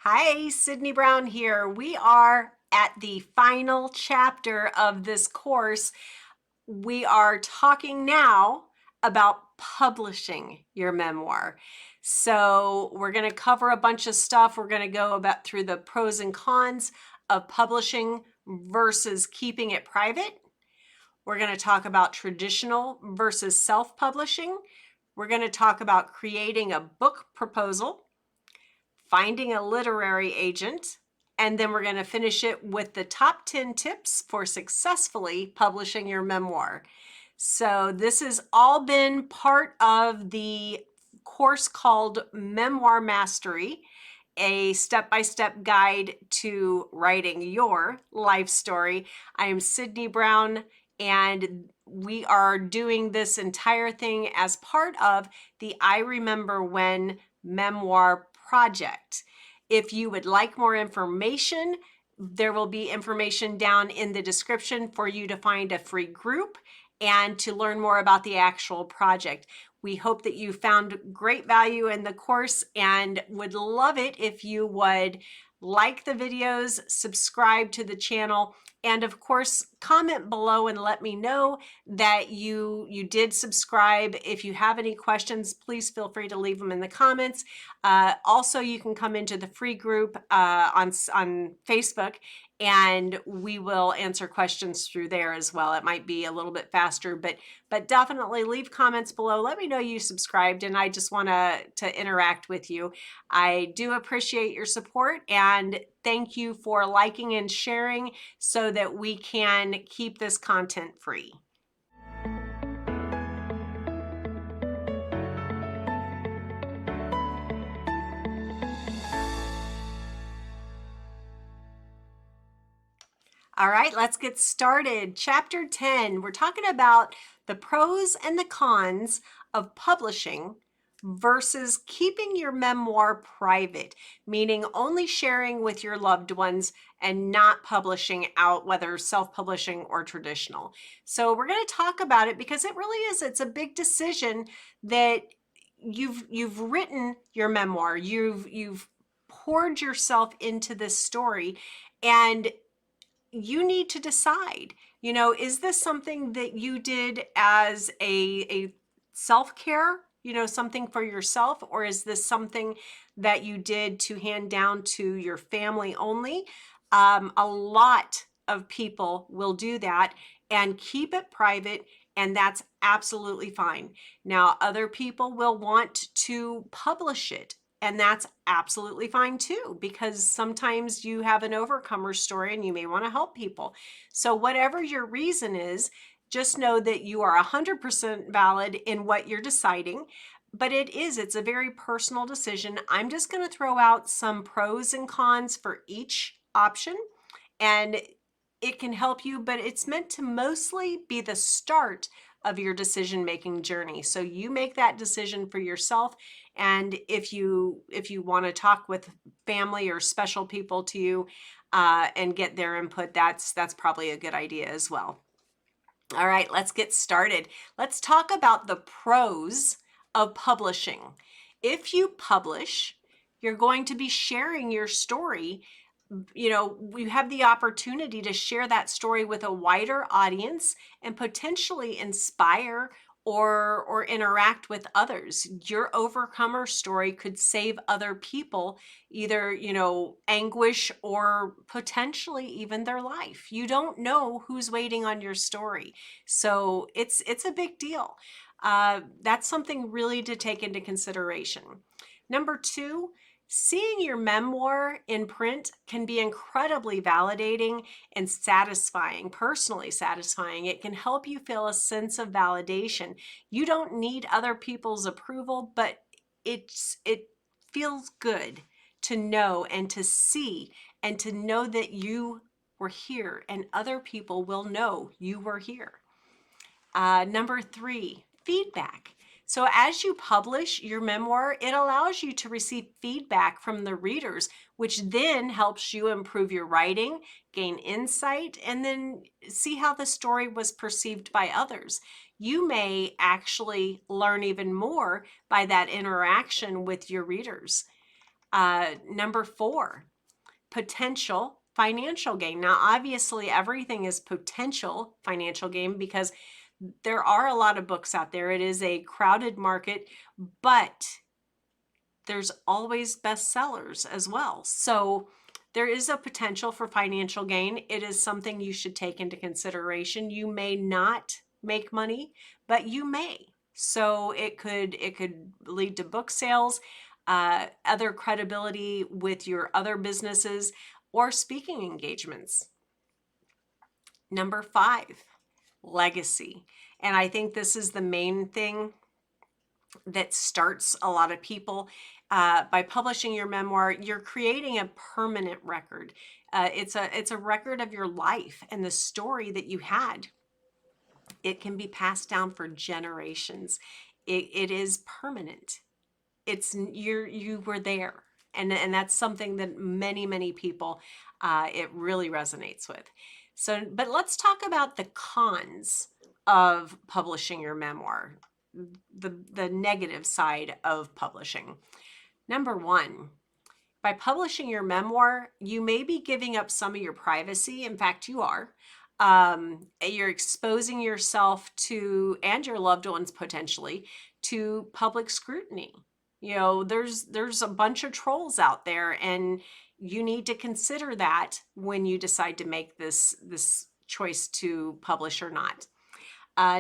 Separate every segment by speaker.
Speaker 1: Hi, Sydney Brown here. We are at the final chapter of this course. We are talking now about publishing your memoir. So we're going to cover a bunch of stuff. We're going to go about through the pros and cons of publishing versus keeping it private. We're going to talk about traditional versus self-publishing. We're going to talk about creating a book proposal, finding a literary agent, and then we're going to finish it with the top 10 tips for successfully publishing your memoir. So this has all been part of the course called Memoir Mastery, a step-by-step guide to writing your life story. I am Sydney Brown, and we are doing this entire thing as part of the I Remember When memoir project. If you would like more information, there will be information down in the description for you to find a free group and to learn more about the actual project. We hope that you found great value in the course and would love it if you would like the videos, subscribe to the channel, and of course, comment below and let me know that you did subscribe. If you have any questions, please feel free to leave them in the comments. Also, you can come into the free group on Facebook, and we will answer questions through there as well. It might be a little bit faster, but definitely leave comments below. Let me know you subscribed, and I just want to interact with you. I do appreciate your support, and thank you for liking and sharing so that we can keep this content free. All right, let's get started. Chapter 10, we're talking about the pros and the cons of publishing versus keeping your memoir private, meaning only sharing with your loved ones and not publishing out, whether self-publishing or traditional. So we're going to talk about it because it really is, it's a big decision that you've written your memoir, you've poured yourself into this story, and you need to decide, is this something that you did as a self-care, something for yourself, or is this something that you did to hand down to your family only? A lot of people will do that and keep it private, and that's absolutely fine. Now, other people will want to publish it, and that's absolutely fine too, because sometimes you have an overcomer story and you may want to help people. So whatever your reason is, just know that you are 100% valid in what you're deciding. But it's a very personal decision. I'm just going to throw out some pros and cons for each option, and it can help you, but it's meant to mostly be the start of your decision-making journey. So you make that decision for yourself. And if you want to talk with family or special people to you and get their input, that's probably a good idea as well. All right, let's get started. Let's talk about the pros of publishing. If you publish, you're going to be sharing your story. We have the opportunity to share that story with a wider audience and potentially inspire or interact with others. Your overcomer story could save other people either, anguish or potentially even their life. You don't know who's waiting on your story. So it's a big deal. That's something really to take into consideration. Number two, seeing your memoir in print can be incredibly validating and satisfying, personally satisfying. It can help you feel a sense of validation. You don't need other people's approval, but it feels good to know and to see and to know that you were here and other people will know you were here. Number three, feedback. So as you publish your memoir, it allows you to receive feedback from the readers, which then helps you improve your writing, gain insight, and then see how the story was perceived by others. You may actually learn even more by that interaction with your readers. Number 4, potential financial gain. Now, obviously, everything is potential financial gain because there are a lot of books out there. It is a crowded market, but there's always bestsellers as well. So there is a potential for financial gain. It is something you should take into consideration. You may not make money, but you may. So it could lead to book sales, other credibility with your other businesses, or speaking engagements. Number 5, legacy. And I think this is the main thing that starts a lot of people. By publishing your memoir, you're creating a permanent record. It's a record of your life and the story that you had. It can be passed down for generations. It is permanent. It's you were there, and that's something that many people it really resonates with. So, but let's talk about the cons of publishing your memoir, the negative side of publishing. Number 1, by publishing your memoir, you may be giving up some of your privacy. In fact, you are. You're exposing yourself to, and your loved ones potentially, to public scrutiny. You know, there's a bunch of trolls out there, and you need to consider that when you decide to make this choice to publish or not.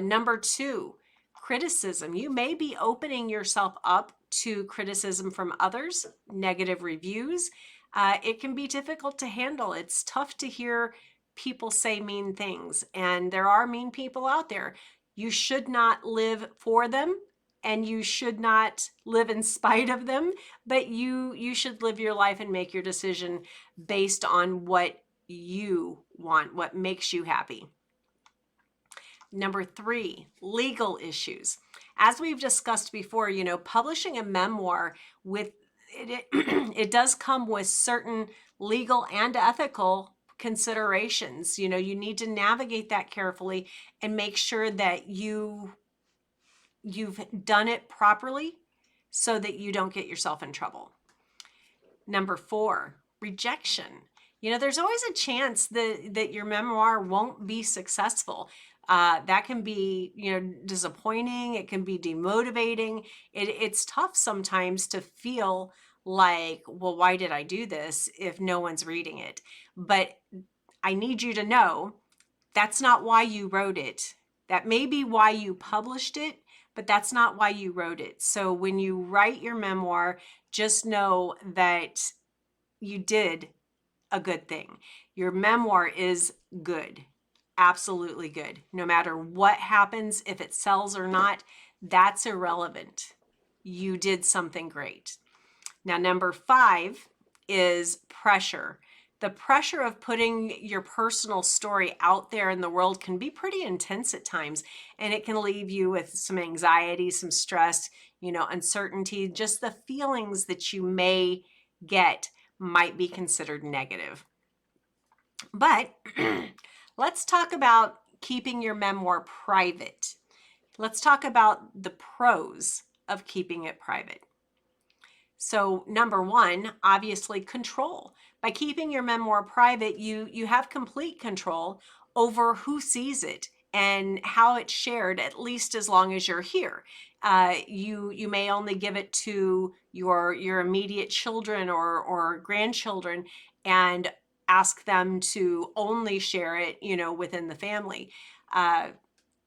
Speaker 1: Number 2, criticism. You may be opening yourself up to criticism from others, negative reviews. It can be difficult to handle. It's tough to hear people say mean things, and there are mean people out there. You should not live for them, and you should not live in spite of them, but you should live your life and make your decision based on what you want, what makes you happy. Number 3, legal issues. As we've discussed before, you know, publishing a memoir with it does come with certain legal and ethical considerations. You know, you need to navigate that carefully and make sure that you've done it properly so that you don't get yourself in trouble. Number 4, rejection. You know, there's always a chance that your memoir won't be successful. That can be, you know, disappointing. It can be demotivating. It's tough sometimes to feel like, well, why did I do this if no one's reading it? But I need you to know that's not why you wrote it. That may be why you published it, but that's not why you wrote it. So when you write your memoir, just know that you did a good thing. Your memoir is good, absolutely good. No matter what happens, if it sells or not, that's irrelevant. You did something great. Now, number 5 is pressure. The pressure of putting your personal story out there in the world can be pretty intense at times, and it can leave you with some anxiety, some stress, you know, uncertainty. Just the feelings that you may get might be considered negative. But let's talk about keeping your memoir private. Let's talk about the pros of keeping it private. So number 1, obviously control. By keeping your memoir private, you have complete control over who sees it and how it's shared, at least as long as you're here. You may only give it to your immediate children or grandchildren and ask them to only share it, you know, within the family.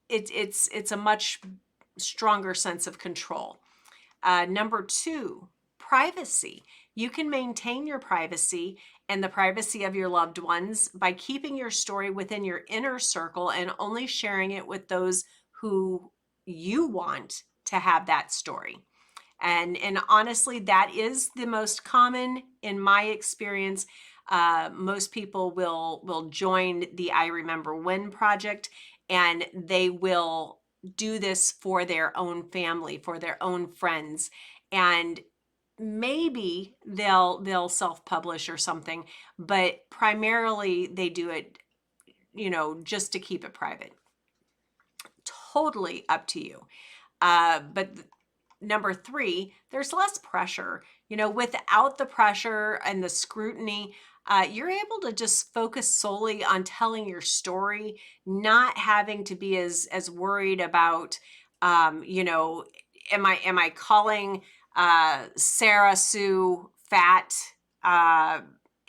Speaker 1: It's a much stronger sense of control. Number 2, privacy. You can maintain your privacy and the privacy of your loved ones by keeping your story within your inner circle and only sharing it with those who you want to have that story. And honestly, that is the most common in my experience. Most people will join the I Remember When project, and they will do this for their own family, for their own friends, and maybe they'll self-publish or something, but primarily they do it, you know, just to keep it private. Totally up to you. But number 3, there's less pressure. Without the pressure and the scrutiny, you're able to just focus solely on telling your story, not having to be as worried about, am I calling Sarah Sue fat? Uh,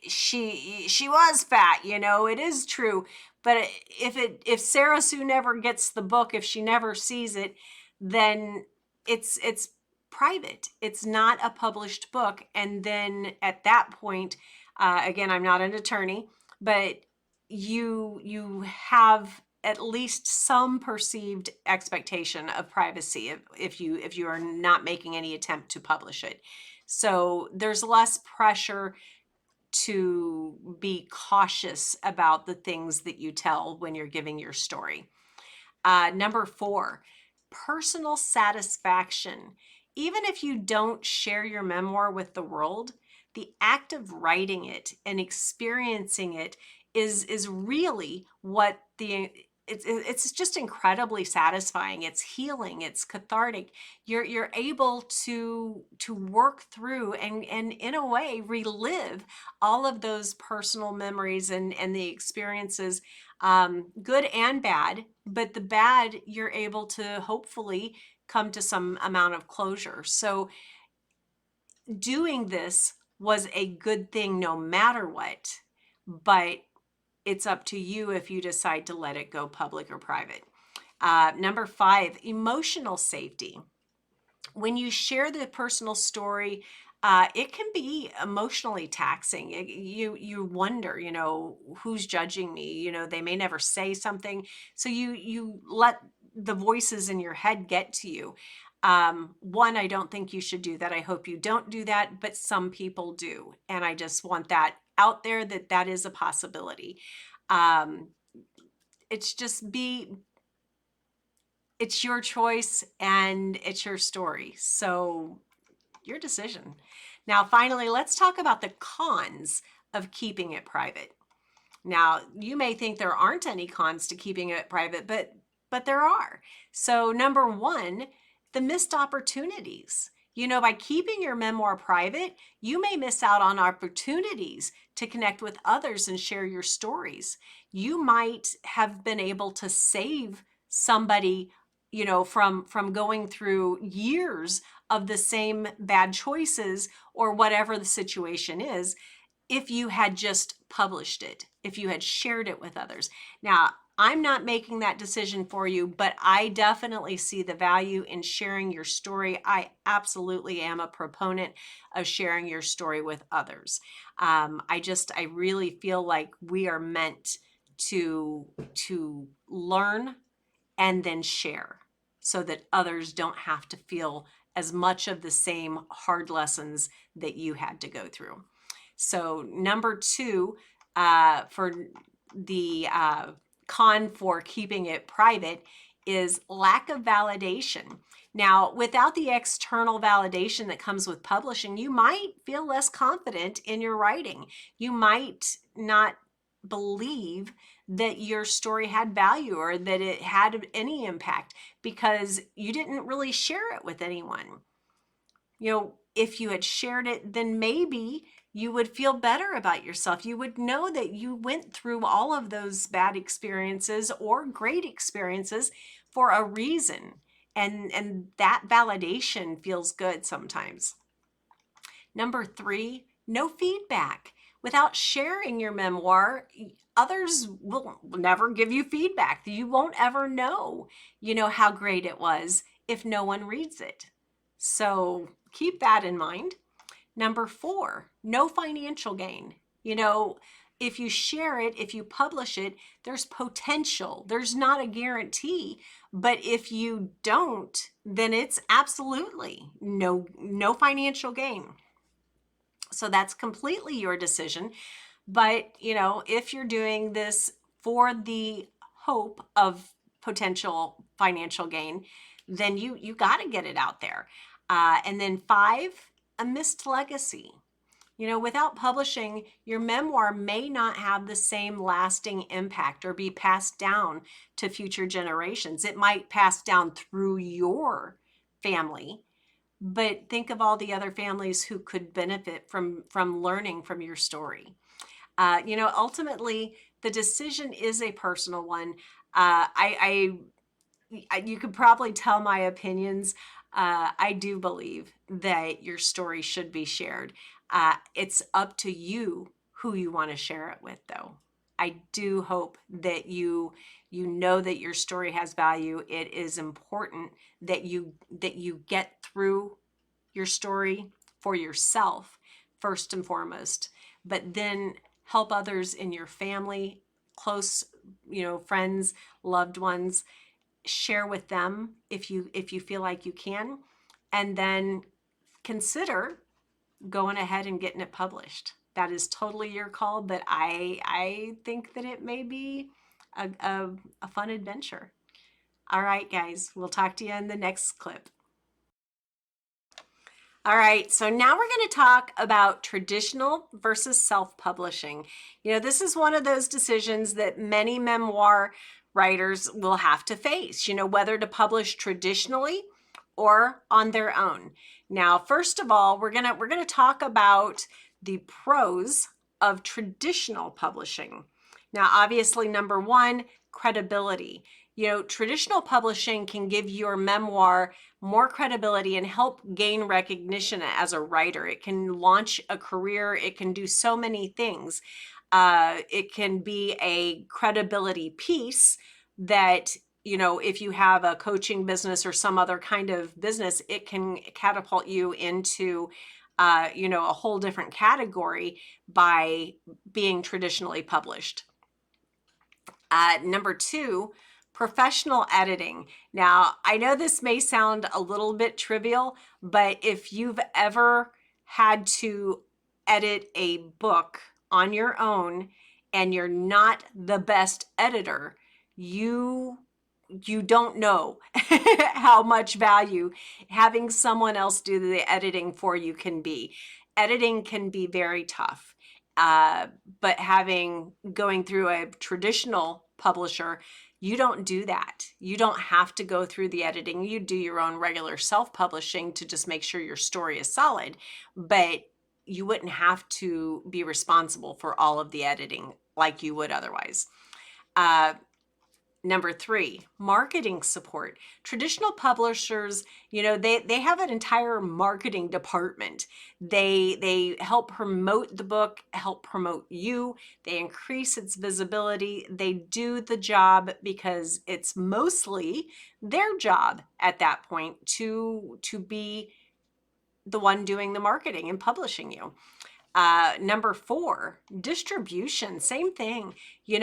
Speaker 1: she was fat, it is true. But if Sarah Sue never gets the book, if she never sees it, then it's private. It's not a published book. And then at that point, again, I'm not an attorney, but you have at least some perceived expectation of privacy if you are not making any attempt to publish it. So there's less pressure to be cautious about the things that you tell when you're giving your story. Number 4, personal satisfaction. Even if you don't share your memoir with the world, the act of writing it and experiencing it is really what it's just incredibly satisfying. It's healing, it's cathartic. You're able to work through and in a way relive all of those personal memories and the experiences, good and bad. But the bad, you're able to hopefully come to some amount of closure. So doing this was a good thing no matter what, but it's up to you if you decide to let it go public or private. Number 5, emotional safety. When you share the personal story, it can be emotionally taxing. You wonder, who's judging me? They may never say something, so you let the voices in your head get to you. One, I don't think you should do that. I hope you don't do that, but some people do, and I just want that out there that is a possibility. It's just it's your choice and it's your story. So your decision. Now, finally, let's talk about the cons of keeping it private. Now, you may think there aren't any cons to keeping it private, but there are. So number 1, the missed opportunities. By keeping your memoir private, you may miss out on opportunities to connect with others and share your stories. You might have been able to save somebody, from going through years of the same bad choices or whatever the situation is, if you had just published it, if you had shared it with others. Now, I'm not making that decision for you, but I definitely see the value in sharing your story. I absolutely am a proponent of sharing your story with others. I really feel like we are meant to learn and then share so that others don't have to feel as much of the same hard lessons that you had to go through. So number 2, for the con for keeping it private is lack of validation. Now, without the external validation that comes with publishing, you might feel less confident in your writing. You might not believe that your story had value or that it had any impact because you didn't really share it with anyone. If you had shared it, then maybe you would feel better about yourself. You would know that you went through all of those bad experiences or great experiences for a reason. And that validation feels good sometimes. Number 3, no feedback. Without sharing your memoir, others will never give you feedback. You won't ever know, how great it was if no one reads it. So keep that in mind. Number 4, no financial gain. If you share it, if you publish it, there's potential. There's not a guarantee. But if you don't, then it's absolutely no financial gain. So that's completely your decision. But, if you're doing this for the hope of potential financial gain, then you got to get it out there. And then 5, a missed legacy. Without publishing, your memoir may not have the same lasting impact or be passed down to future generations. It might pass down through your family, but think of all the other families who could benefit from learning from your story. Ultimately, the decision is a personal one. You could probably tell my opinions. I do believe that your story should be shared. It's up to you who you want to share it with, though. I do hope that you know that your story has value. It is important that you get through your story for yourself first and foremost, but then help others in your family, close, friends, loved ones. Share with them if you feel like you can, and then consider going ahead and getting it published. That is totally your call, but I think that it may be a fun adventure. All right, guys, we'll talk to you in the next clip. All right, so now we're going to talk about traditional versus self-publishing. This is one of those decisions that many memoir writers will have to face, whether to publish traditionally or on their own. Now, first of all, we're going to talk about the pros of traditional publishing. Now, obviously, number one, credibility. Traditional publishing can give your memoir more credibility and help gain recognition as a writer. It can launch a career. It can do so many things. It can be a credibility piece that, if you have a coaching business or some other kind of business, it can catapult you into, a whole different category by being traditionally published. Number two, professional editing. Now, I know this may sound a little bit trivial, but if you've ever had to edit a book on your own and you're not the best editor, you don't know how much value having someone else do the editing for you can be. Editing can be very tough. But going through a traditional publisher, you don't do that. You don't have to go through the editing. You do your own regular self-publishing to just make sure your story is solid, but you wouldn't have to be responsible for all of the editing like you would otherwise. Number three, marketing support. Traditional publishers, they have an entire marketing department. They help promote the book, help promote you. They increase its visibility. They do the job because it's mostly their job at that point to be the one doing the marketing and publishing you. Number four, distribution, same thing. You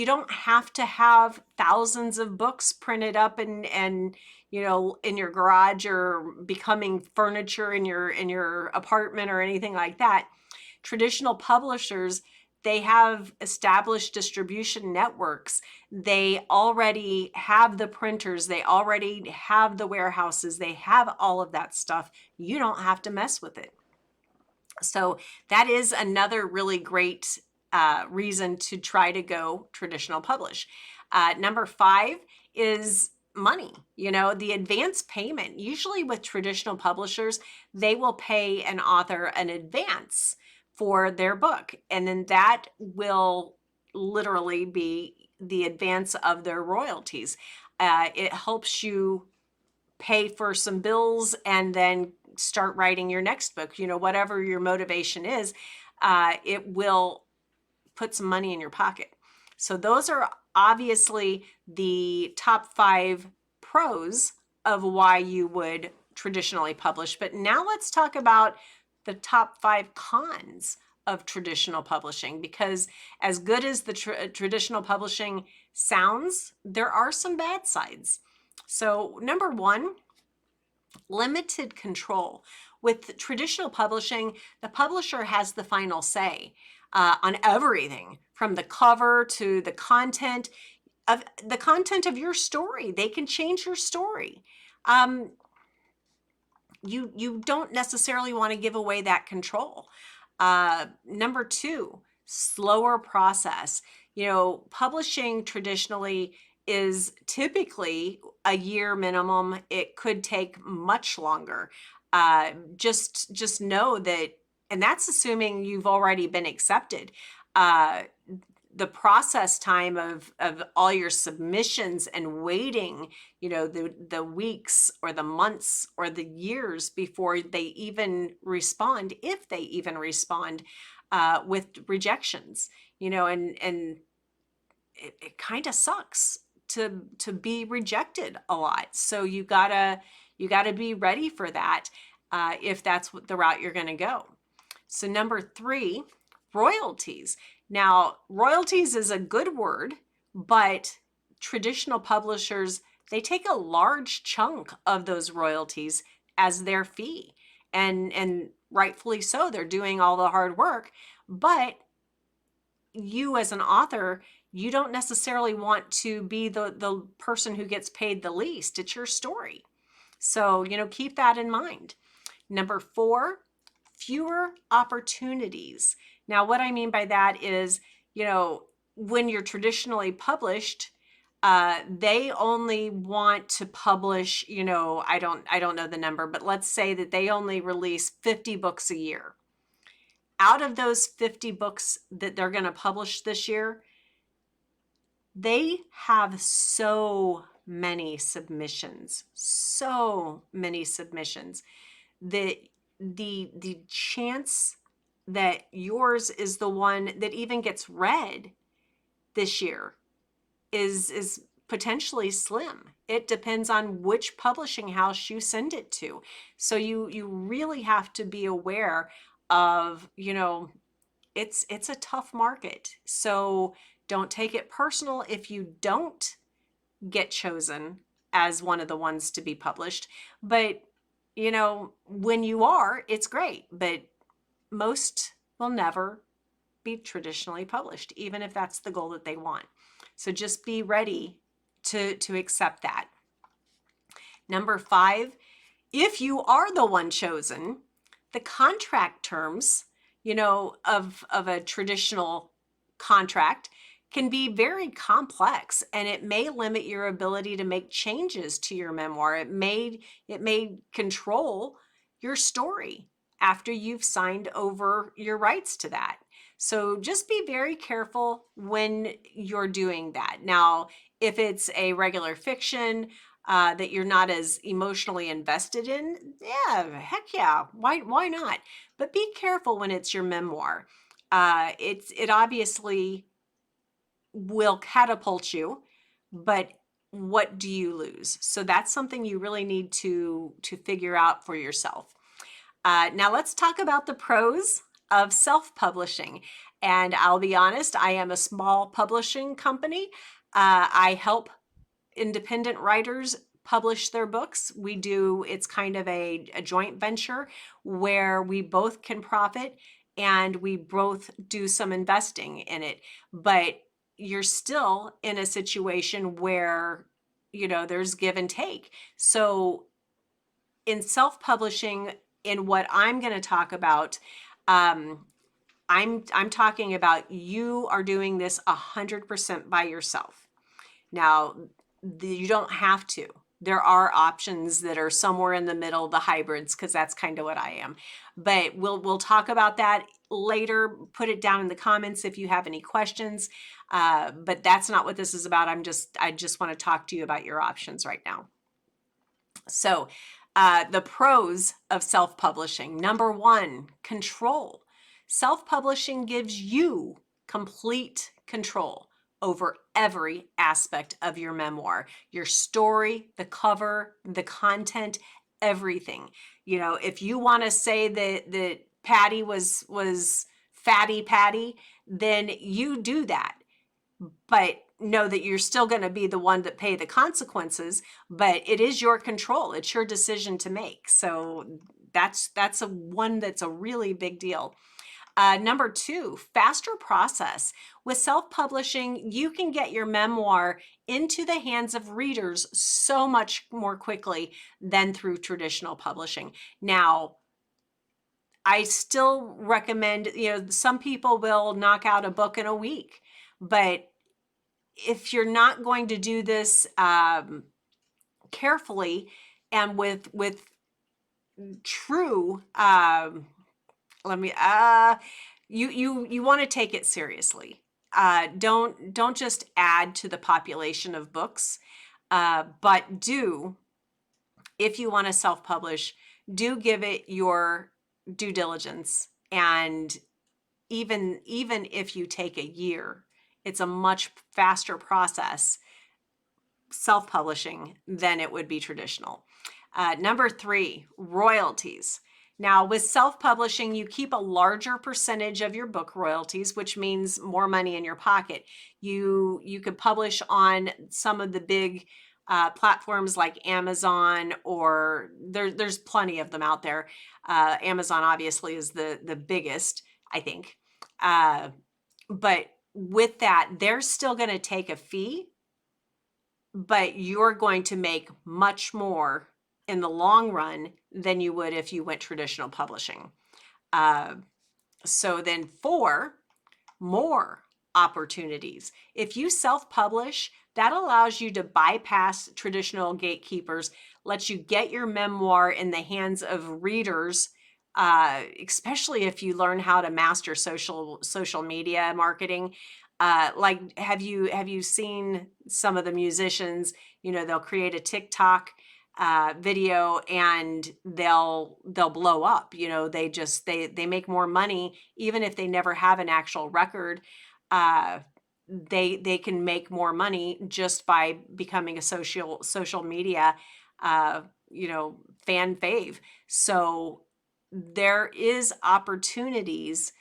Speaker 1: don't have to have thousands of books printed up and in your garage or becoming furniture in your apartment or anything like that. Traditional publishers, they have established distribution networks. They already have the printers. They already have the warehouses. They have all of that stuff. You don't have to mess with it. So that is another really great reason to try to go traditional publish. Number five is money. The advance payment. Usually with traditional publishers, they will pay an author an advance for their book, and then that will literally be the advance of their royalties. It helps you pay for some bills and then start writing your next book. Whatever your motivation is, it will put some money in your pocket. So those are obviously the top 5 pros of why you would traditionally publish. But now let's talk about the top 5 cons of traditional publishing, because as good as the traditional publishing sounds, there are some bad sides. So number 1, limited control. With traditional publishing, the publisher has the final say on everything from the cover to the content of your story. They can change your story. You don't necessarily want to give away that control. Number 2, slower process. Publishing traditionally is typically a year minimum. It could take much longer. Just know that, and that's assuming you've already been accepted. Uh, the process time of all your submissions and waiting, the weeks or the months or the years before they even respond, if they even respond, with rejections, and it kind of sucks to be rejected a lot. So you gotta be ready for that, if that's what the route you're going to go. So number 3, royalties. Now, royalties is a good word, but traditional publishers, they take a large chunk of those royalties as their fee. And rightfully so, they're doing all the hard work, but you as an author, you don't necessarily want to be the person who gets paid the least. It's your story. So, keep that in mind. Number 4, fewer opportunities. Now, what I mean by that is, when you're traditionally published, they only want to publish, I don't know the number, but let's say that they only release 50 books a year. Out of those 50 books that they're going to publish this year, they have so many submissions, that the chance that yours is the one that even gets read this year is potentially slim. It depends on which publishing house you send it to. So you really have to be aware of, it's a tough market. So don't take it personal if you don't get chosen as one of the ones to be published. But, when you are, it's great. But most will never be traditionally published, even if that's the goal that they want. So just be ready to accept that. Number 5, if you are the one chosen, the contract terms, of a traditional contract can be very complex, and it may limit your ability to make changes to your memoir. It may control your story after you've signed over your rights to that. So just be very careful when you're doing that. Now, if it's a regular fiction that you're not as emotionally invested in, yeah, heck yeah, why not? But be careful when it's your memoir. It obviously will catapult you, but what do you lose? So that's something you really need to figure out for yourself. Now let's talk about the pros of self-publishing. And I'll be honest, I am a small publishing company. I help independent writers publish their books. It's kind of a joint venture where we both can profit and we both do some investing in it. But you're still in a situation where, there's give and take. So in self-publishing, in what I'm going to talk about, I'm talking about you are doing this 100% by yourself. Now, you don't have to. There are options that are somewhere in the middle, the hybrids, because that's kind of what I am. But we'll talk about that later. Put it down in the comments if you have any questions. But that's not what this is about. I just want to talk to you about your options right now. So, the pros of self-publishing. Number 1, control. Self-publishing gives you complete control over every aspect of your memoir, your story, the cover, the content, everything. If you want to say that Patty was fatty Patty, then you do that. But know that you're still going to be the one that pay the consequences, but it is your control. It's your decision to make. So that's a really big deal. Number 2, faster process. With self-publishing, you can get your memoir into the hands of readers so much more quickly than through traditional publishing. Now, I still recommend, some people will knock out a book in a week, but if you're not going to do this carefully and with true, let me, you want to take it seriously. Don't just add to the population of books, but do, if you want to self-publish, do give it your due diligence. And even if you take a year, it's a much faster process self-publishing than it would be traditional. Number 3, royalties. Now, with self-publishing, you keep a larger percentage of your book royalties, which means more money in your pocket. You could publish on some of the big platforms like Amazon, or there's plenty of them out there. Amazon obviously is the biggest, I think. But with that, they're still going to take a fee, but you're going to make much more in the long run than you would if you went traditional publishing. So then 4, more opportunities. If you self-publish, that allows you to bypass traditional gatekeepers, lets you get your memoir in the hands of readers, especially if you learn how to master social media marketing. Like, have you seen some of the musicians? They'll create a TikTok video and they'll blow up. They make more money even if they never have an actual record. They can make more money just by becoming a social media fan fave. So there is opportunities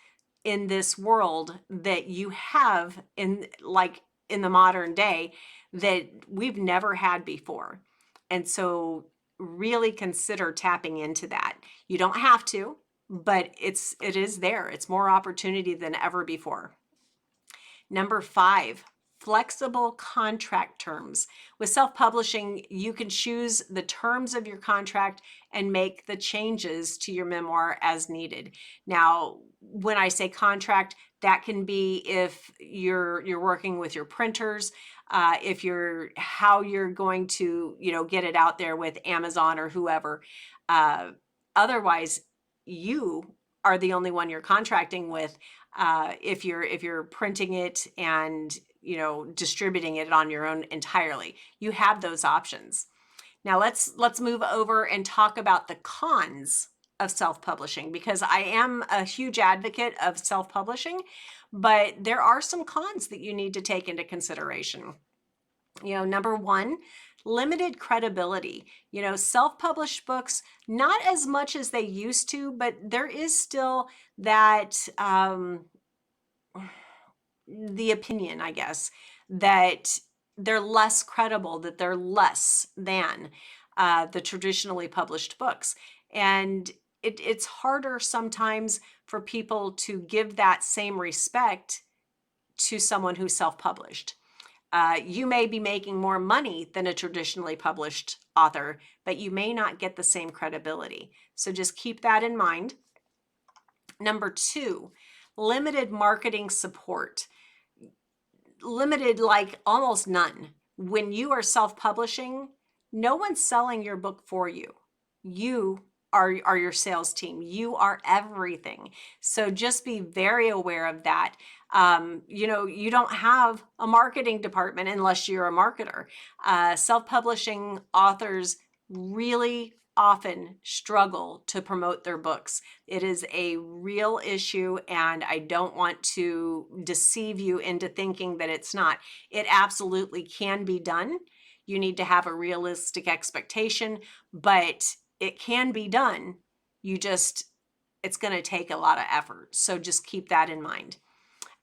Speaker 1: in this world that you have in the modern day that we've never had before. And so really consider tapping into that. You don't have to, but it is there. It's more opportunity than ever before. Number 5, flexible contract terms. With self-publishing, you can choose the terms of your contract and make the changes to your memoir as needed. Now, when I say contract, that can be if you're working with your printers, how you're going to get it out there with Amazon or whoever. Otherwise, you are the only one you're contracting with. If you're printing it and distributing it on your own entirely, you have those options. Now let's move over and talk about the cons of self-publishing, because I am a huge advocate of self-publishing, but there are some cons that you need to take into consideration. Number 1, limited credibility. Self-published books, not as much as they used to, but there is still that the opinion, I guess, that they're less credible, that they're less than the traditionally published books. And it's harder sometimes for people to give that same respect to someone who's self-published. You may be making more money than a traditionally published author, but you may not get the same credibility. So just keep that in mind. Number 2, limited marketing support. Limited, like almost none. When you are self-publishing, no one's selling your book for you. You are your sales team. You are everything. So just be very aware of that. You don't have a marketing department unless you're a marketer. Self-publishing authors really often struggle to promote their books. It is a real issue, and I don't want to deceive you into thinking that it's not. It absolutely can be done. You need to have a realistic expectation, but it can be done. It's going to take a lot of effort. So just keep that in mind.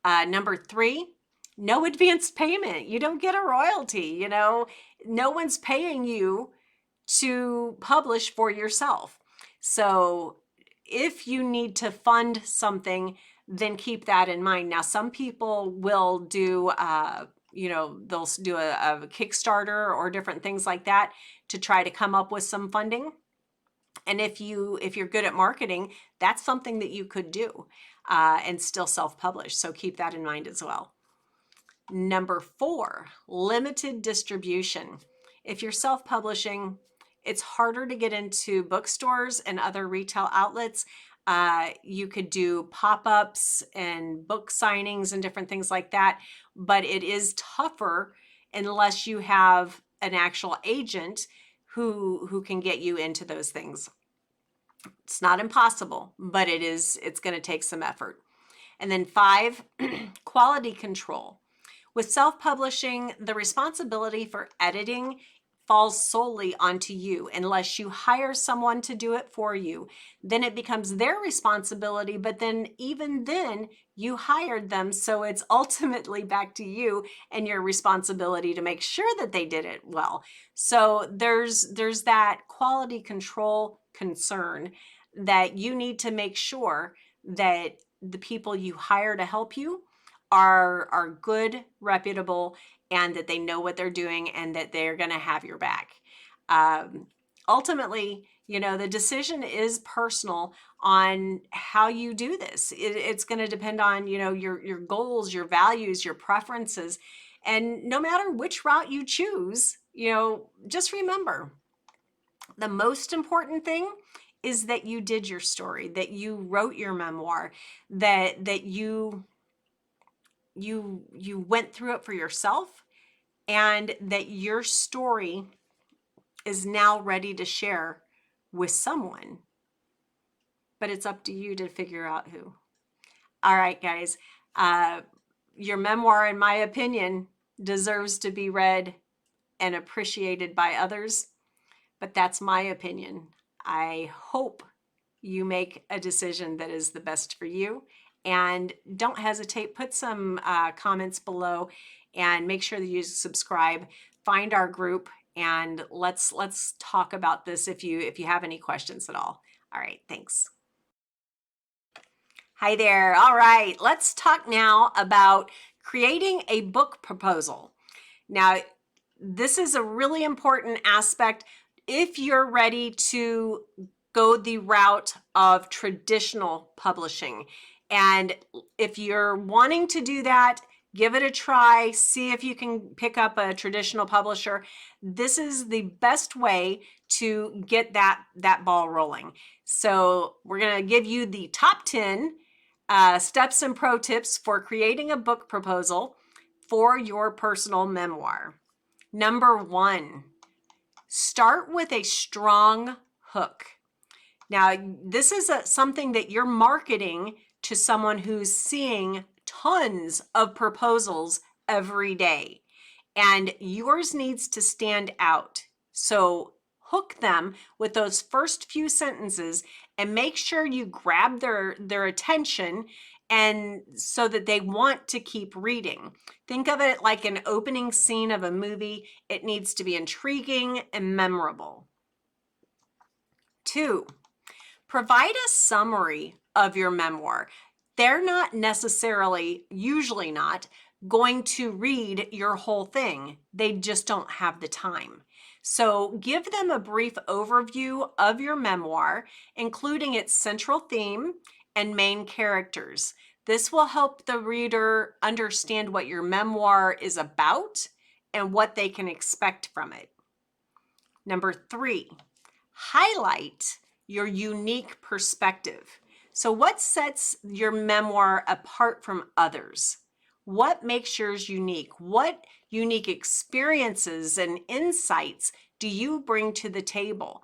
Speaker 1: Number 3, no advance payment. You don't get a royalty. No one's paying you to publish for yourself. So if you need to fund something, then keep that in mind. Now, some people will do, they'll do a Kickstarter or different things like that to try to come up with some funding. And if you're good at marketing, that's something that you could do and still self-publish. So keep that in mind as well. Number 4, limited distribution. If you're self-publishing, It's harder to get into bookstores and other retail outlets. You could do pop-ups and book signings and different things like that, but it is tougher unless you have an actual agent who can get you into those things. It's not impossible, but it's going to take some effort. And then 5, quality control. With self-publishing, the responsibility for editing falls solely onto you unless you hire someone to do it for you. Then it becomes their responsibility, but then even then you hired them, so it's ultimately back to you and your responsibility to make sure that they did it well. So there's that quality control concern that you need to make sure that the people you hire to help you are good, reputable, and that they know what they're doing and that they're going to have your back. Ultimately, the decision is personal on how you do this. It's going to depend on, your goals, your values, your preferences. And no matter which route you choose, just remember, the most important thing is that you did your story, that you wrote your memoir, that you went through it for yourself, and that your story is now ready to share with someone. But it's up to you to figure out who. All right, guys. Your memoir, in my opinion, deserves to be read and appreciated by others, but that's my opinion. I hope you make a decision that is the best for you. And don't hesitate, put some comments below and make sure that you subscribe, find our group, and let's talk about this if you have any questions at all. All right, thanks. Hi there. All right, let's talk now about creating a book proposal. Now, this is a really important aspect if you're ready to go the route of traditional publishing. And if you're wanting to do that, give it a try, see if you can pick up a traditional publisher. This is the best way to get that ball rolling. So we're going to give you the top 10 steps and pro tips for creating a book proposal for your personal memoir. Number 1, start with a strong hook. Now, this is something that you're marketing to someone who's seeing tons of proposals every day, and yours needs to stand out. So hook them with those first few sentences and make sure you grab their attention, and so that they want to keep reading. Think of it like an opening scene of a movie. It needs to be intriguing and memorable. 2, provide a summary of your memoir. They're not necessarily, usually not, going to read your whole thing. They just don't have the time. So give them a brief overview of your memoir, including its central theme and main characters. This will help the reader understand what your memoir is about and what they can expect from it. Number 3, highlight your unique perspective. So what sets your memoir apart from others? What makes yours unique? What unique experiences and insights do you bring to the table?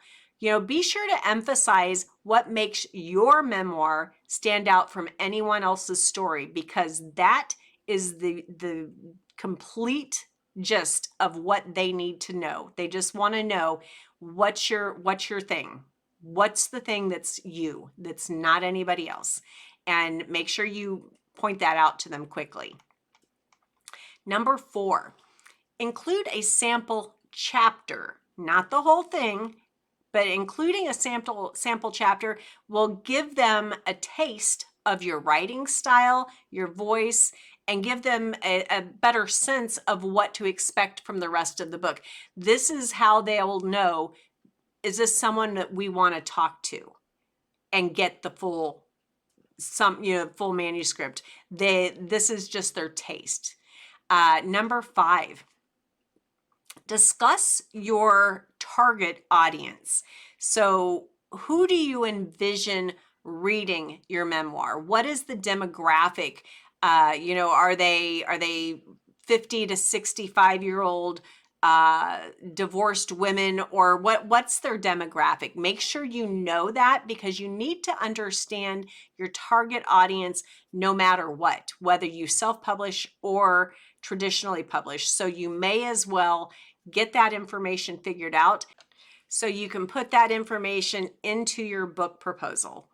Speaker 1: Be sure to emphasize what makes your memoir stand out from anyone else's story, because that is the complete gist of what they need to know. They just want to know what's your thing. What's the thing that's you, that's not anybody else? And make sure you point that out to them quickly. Number 4, include a sample chapter, not the whole thing, but including a sample chapter will give them a taste of your writing style, your voice, and give them a better sense of what to expect from the rest of the book. This is how they'll know, is this someone that we want to talk to and get the full manuscript? This is just their taste. Number 5, discuss your target audience. So who do you envision reading your memoir? What is the demographic? Are they 50 to 65-year-old divorced women, or what's their demographic? Make sure you know that, because you need to understand your target audience no matter what, whether you self-publish or traditionally publish. So you may as well get that information figured out so you can put that information into your book proposal.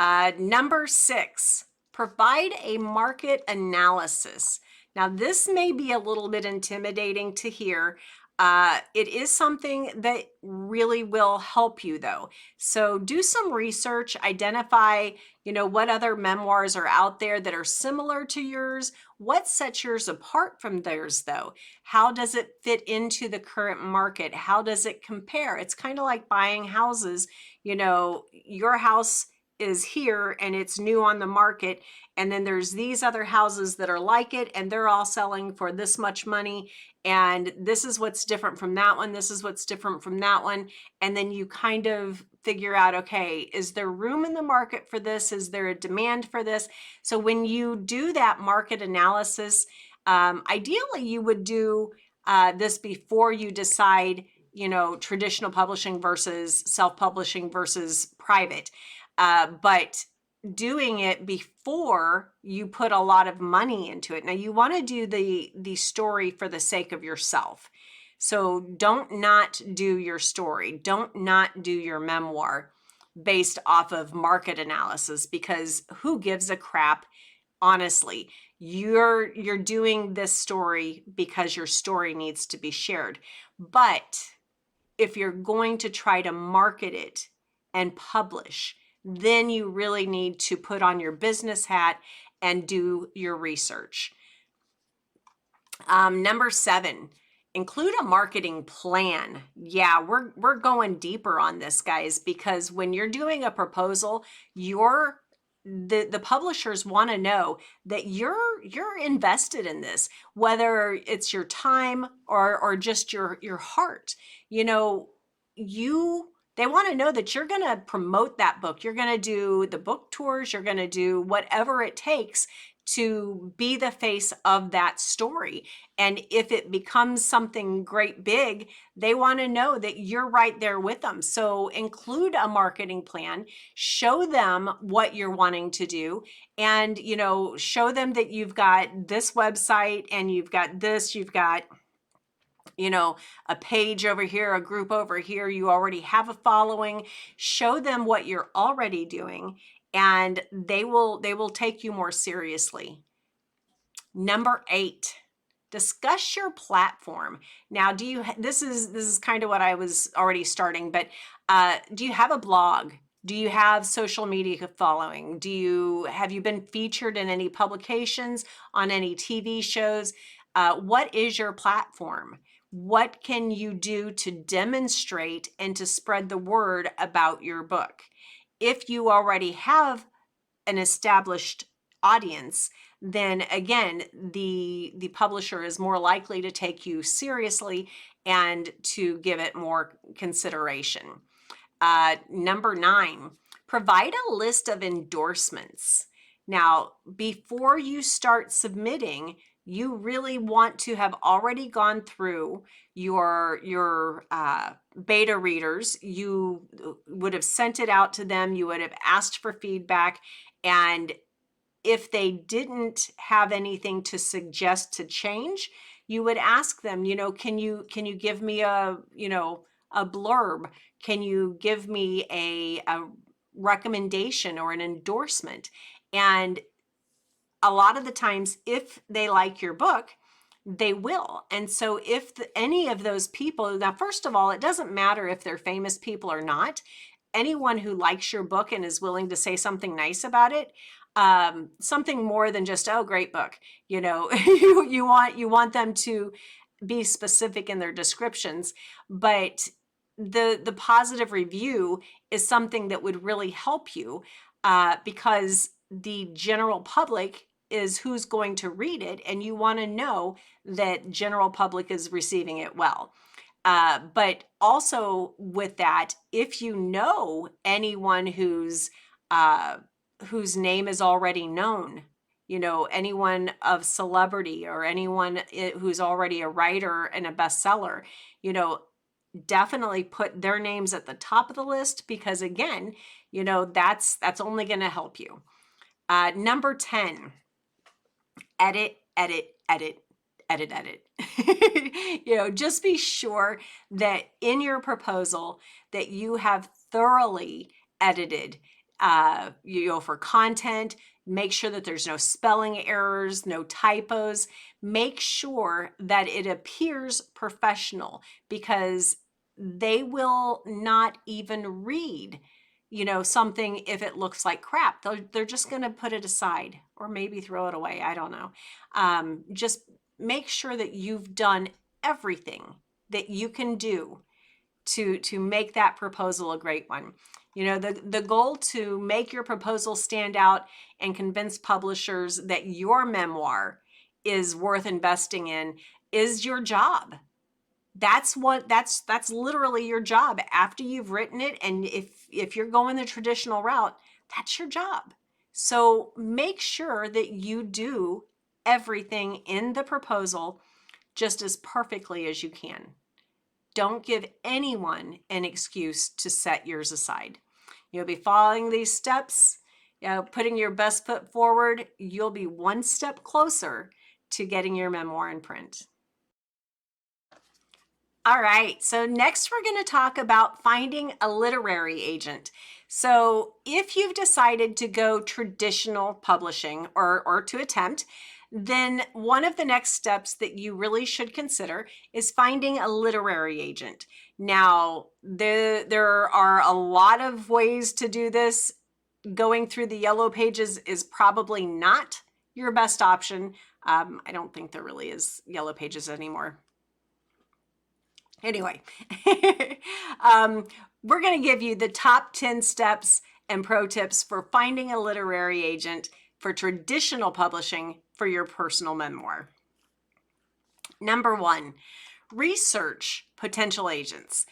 Speaker 1: Number 6, provide a market analysis. Now, this may be a little bit intimidating to hear. It is something that really will help you, though. So do some research, identify, what other memoirs are out there that are similar to yours. What sets yours apart from theirs, though? How does it fit into the current market? How does it compare? It's kind of like buying houses. Your house is here and it's new on the market, and then there's these other houses that are like it and they're all selling for this much money, and this is what's different from that one, this is what's different from that one. And then you kind of figure out, okay, is there room in the market for this? Is there a demand for this? So when you do that market analysis, ideally you would do this before you decide, traditional publishing versus self-publishing versus private. But doing it before you put a lot of money into it. Now, you want to do the story for the sake of yourself. So don't not do your story. Don't not do your memoir based off of market analysis, because who gives a crap? Honestly, you're doing this story because your story needs to be shared. But if you're going to try to market it and publish, then you really need to put on your business hat and do your research. Number 7, include a marketing plan. Yeah, we're going deeper on this, guys, because when you're doing a proposal, the publishers want to know that you're invested in this, whether it's your time or just your heart. They want to know that you're going to promote that book. You're going to do the book tours. You're going to do whatever it takes to be the face of that story. And if it becomes something great big, they want to know that you're right there with them. So include a marketing plan, show them what you're wanting to do, and, show them that you've got this website and you've got this, you've got a page over here, a group over here, you already have a following. Show them what you're already doing, and they will take you more seriously. Number 8, discuss your platform. Now, this is kind of what I was already starting, but do you have a blog? Do you have social media following? Have you been featured in any publications, on any TV shows? What is your platform? What can you do to demonstrate and to spread the word about your book? If you already have an established audience, then again, the publisher is more likely to take you seriously and to give it more consideration. Number 9, provide a list of endorsements. Now, before you start submitting, you really want to have already gone through your beta readers. You would have sent it out to them. You would have asked for feedback. And if they didn't have anything to suggest to change, you would ask them, can you give me a blurb? Can you give me a recommendation or an endorsement? And a lot of the times, if they like your book, they will. And so if any of those people, now, first of all, it doesn't matter if they're famous people or not. Anyone who likes your book and is willing to say something nice about it, something more than just, oh, great book, you want them to be specific in their descriptions. But the positive review is something that would really help you, because the general public is who's going to read it, and you want to know that general public is receiving it well. But also with that, if you know anyone whose name is already known, anyone of celebrity or anyone who's already a writer and a bestseller, you know, definitely put their names at the top of the list, because again, that's only going to help you. Number 10, edit, edit, edit, edit, edit. Just be sure that in your proposal that you have thoroughly edited, for content. Make sure that there's no spelling errors, no typos. Make sure that it appears professional, because they will not even read something if it looks like crap. They're just going to put it aside or maybe throw it away. I don't know. Just make sure that you've done everything that you can do to make that proposal a great one. The goal to make your proposal stand out and convince publishers that your memoir is worth investing in is your job. That's literally your job after you've written it. And if you're going the traditional route, that's your job. So make sure that you do everything in the proposal just as perfectly as you can. Don't give anyone an excuse to set yours aside. You'll be following these steps, putting your best foot forward. You'll be one step closer to getting your memoir in print. All right, so next we're going to talk about finding a literary agent. So if you've decided to go traditional publishing or to attempt, then one of the next steps that you really should consider is finding a literary agent. Now, there are a lot of ways to do this. Going through the yellow pages is probably not your best option. I don't think there really is yellow pages anymore. Anyway, we're going to give you the top 10 steps and pro tips for finding a literary agent for traditional publishing for your personal memoir. Number 1, research potential agents.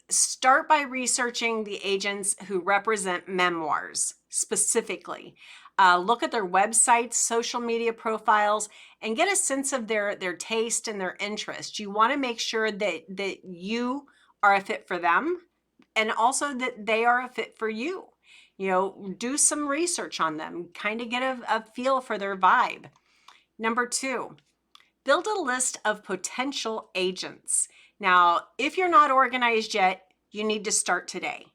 Speaker 1: Start by researching the agents who represent memoirs specifically. Look at their websites, social media profiles, and get a sense of their taste and their interest. You want to make sure that you are a fit for them, and also that they are a fit for you. Do some research on them, kind of get a feel for their vibe. Number 2, build a list of potential agents. Now, if you're not organized yet, you need to start today,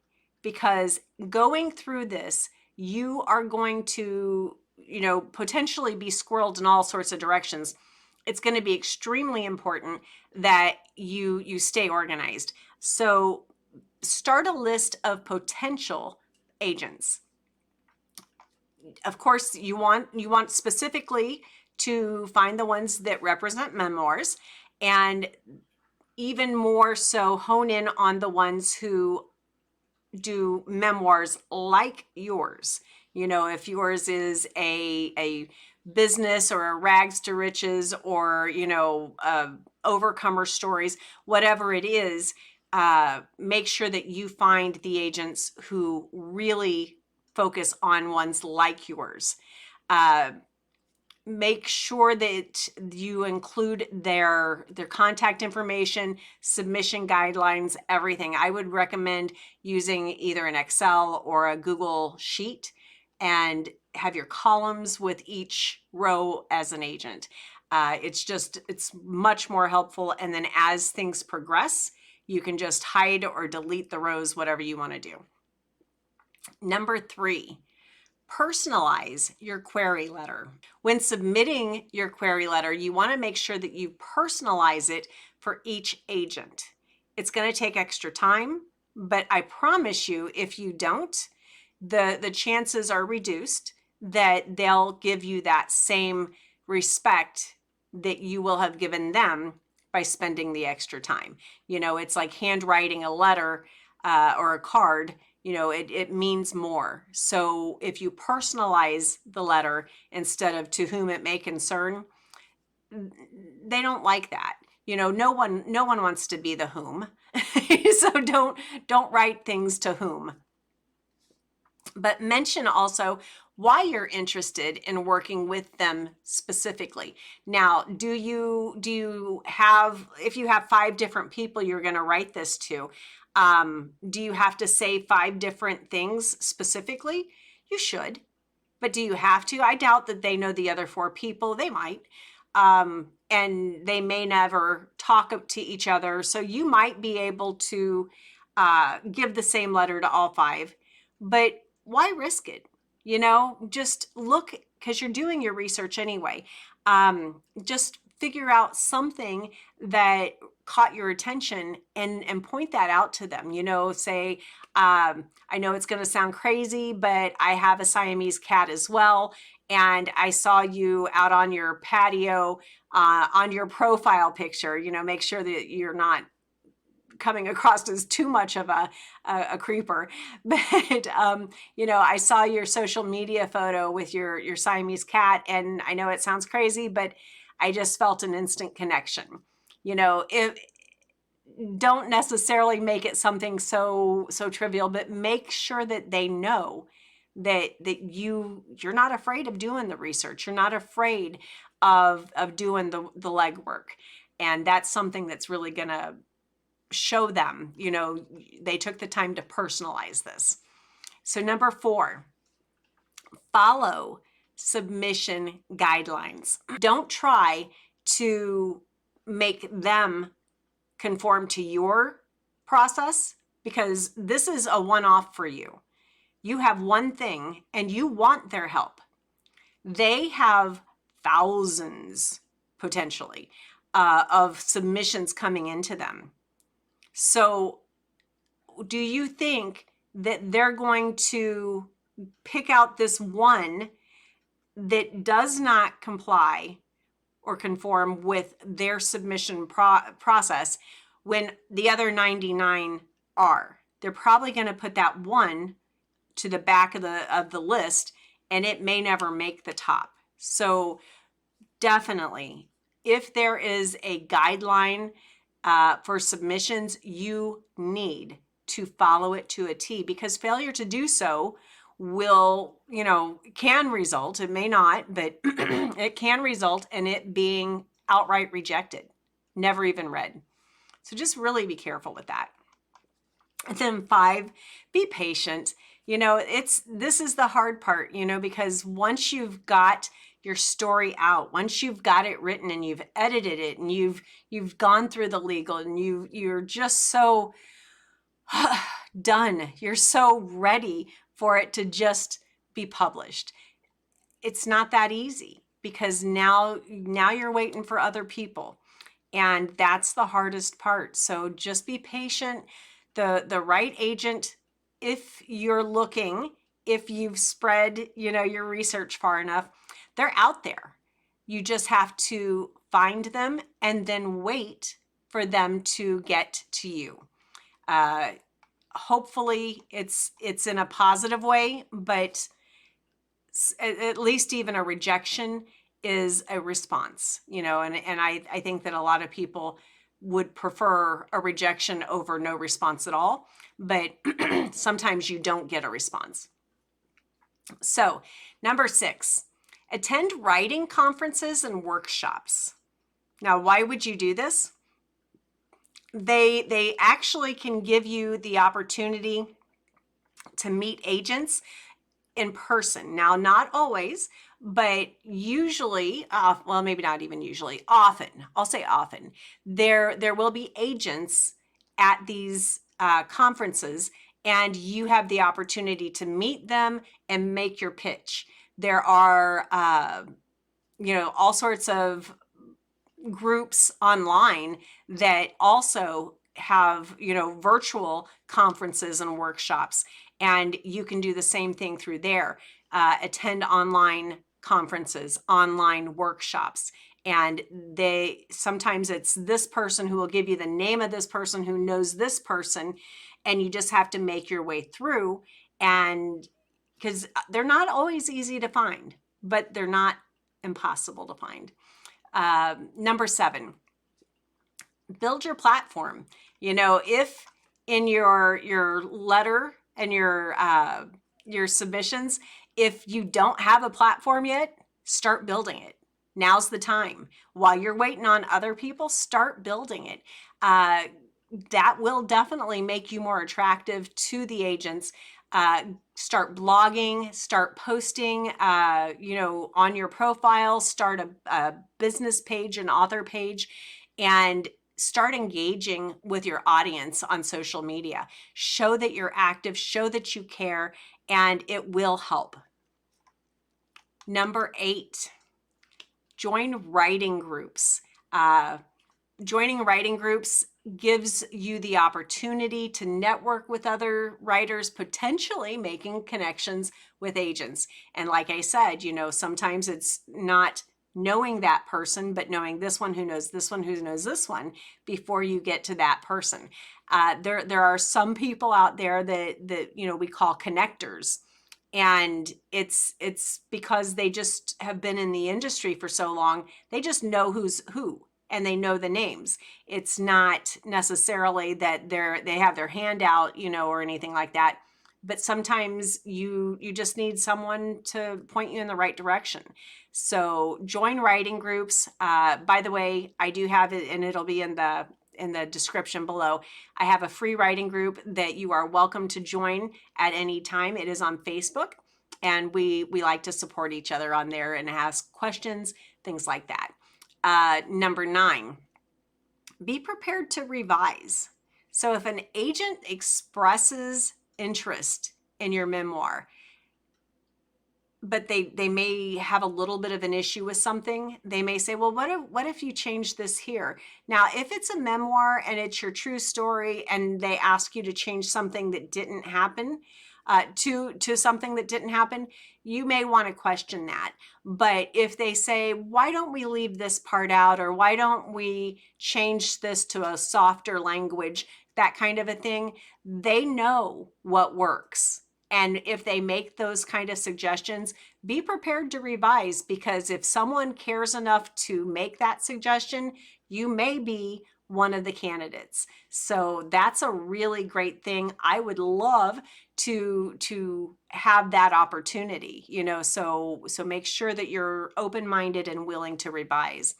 Speaker 1: because going through this, you are going to, potentially be squirreled in all sorts of directions. It's going to be extremely important that you stay organized. So start a list of potential agents. Of course, you want specifically to find the ones that represent memoirs, and even more so hone in on the ones who do memoirs like yours. If yours is a business or a rags to riches or, overcomer stories, whatever it is, make sure that you find the agents who really focus on ones like yours. Make sure that you include their contact information, submission guidelines, everything. I would recommend using either an Excel or a Google Sheet and have your columns with each row as an agent. It's much more helpful. And then as things progress, you can just hide or delete the rows, whatever you want to do. Number 3, personalize your query letter. When submitting your query letter, you want to make sure that you personalize it for each agent. It's going to take extra time, but I promise you, if you don't, the chances are reduced that they'll give you that same respect that you will have given them by spending the extra time. It's like handwriting a letter or a card. It means more. So if you personalize the letter instead of to whom it may concern, they don't like that. No one wants to be the whom. So don't write things to whom. But mention also why you're interested in working with them specifically. Now, do you have, if you have 5 different people you're going to write this to, do you have to say 5 different things specifically? You should, but do you have to? I doubt that they know the other 4 people. They might. And they may never talk to each other. So you might be able to give the same letter to all 5, but why risk it? Just look, because you're doing your research anyway. Just figure out something that caught your attention and point that out to them. Say, I know it's going to sound crazy, but I have a Siamese cat as well. And I saw you out on your patio on your profile picture. Make sure that you're not coming across as too much of a creeper. But, I saw your social media photo with your Siamese cat, and I know it sounds crazy, but I just felt an instant connection. If don't necessarily make it something so trivial, but make sure that they know that you're not afraid of doing the research. You're not afraid of doing the legwork. And that's something that's really going to show them, they took the time to personalize this. So number 4, follow submission guidelines. Don't try to make them conform to your process, because this is a one-off for you. You have one thing and you want their help. They have thousands potentially of submissions coming into them. So do you think that they're going to pick out this one that does not comply or conform with their submission process when the other 99 are? They're probably going to put that one to the back of the list, and it may never make the top. So definitely, if there is a guideline for submissions, you need to follow it to a T, because failure to do so will, can result, it may not, but it can result in it being outright rejected, never even read. So just really be careful with that. And then 5, be patient. This is the hard part, because once you've got your story out, once you've got it written and you've edited it and you've gone through the legal and you're just so done, you're so ready for it to just be published. It's not that easy, because now you're waiting for other people, and that's the hardest part. So just be patient. The right agent, if you're looking, if you've spread, your research far enough, they're out there. You just have to find them and then wait for them to get to you. Hopefully it's in a positive way, but at least even a rejection is a response, and I think that a lot of people would prefer a rejection over no response at all, but sometimes you don't get a response. So number 6, attend writing conferences and workshops. Now, why would you do this? They actually can give you the opportunity to meet agents in person. Now, not always, but usually, well, maybe not even usually, often, I'll say often, there will be agents at these conferences, and you have the opportunity to meet them and make your pitch. There are, all sorts of groups online that also have, virtual conferences and workshops, and you can do the same thing through there. Attend online conferences, online workshops, and sometimes it's this person who will give you the name of this person who knows this person, and you just have to make your way through, and because they're not always easy to find, but they're not impossible to find. Number 7, build your platform. You know, if in your letter and your submissions, if you don't have a platform yet, start building it. Now's the time. While you're waiting on other people, start building it. That will definitely make you more attractive to the agents. Start blogging, start posting, you know, on your profile, start a business page, an author page, and start engaging with your audience on social media. Show that you're active, show that you care, and it will help. Number 8, join writing groups. Joining writing groups gives you the opportunity to network with other writers, potentially making connections with agents. And like I said, you know, sometimes it's not knowing that person, but knowing this one who knows this one who knows this one before you get to that person. There are some people out there that you know, we call connectors. And it's because they just have been in the industry for so long, they just know who's who and they know the names. It's not necessarily that they have their hand out, you know, or anything like that. But sometimes you just need someone to point you in the right direction. So join writing groups. By the way, I do have it, and it'll be in the description below. I have a free writing group that you are welcome to join at any time. It is on Facebook, and we like to support each other on there and ask questions, things like that. Number 9, be prepared to revise. So if an agent expresses interest in your memoir, but they may have a little bit of an issue with something, they may say, well, what if you change this here? Now, if it's a memoir and it's your true story and they ask you to change something that didn't happen, to something that didn't happen, you may want to question that. But if they say, why don't we leave this part out, or why don't we change this to a softer language, that kind of a thing, they know what works. And if they make those kind of suggestions, be prepared to revise, because if someone cares enough to make that suggestion, you may be one of the candidates. So that's a really great thing. I would love to have that opportunity, you know, so make sure that you're open-minded and willing to revise.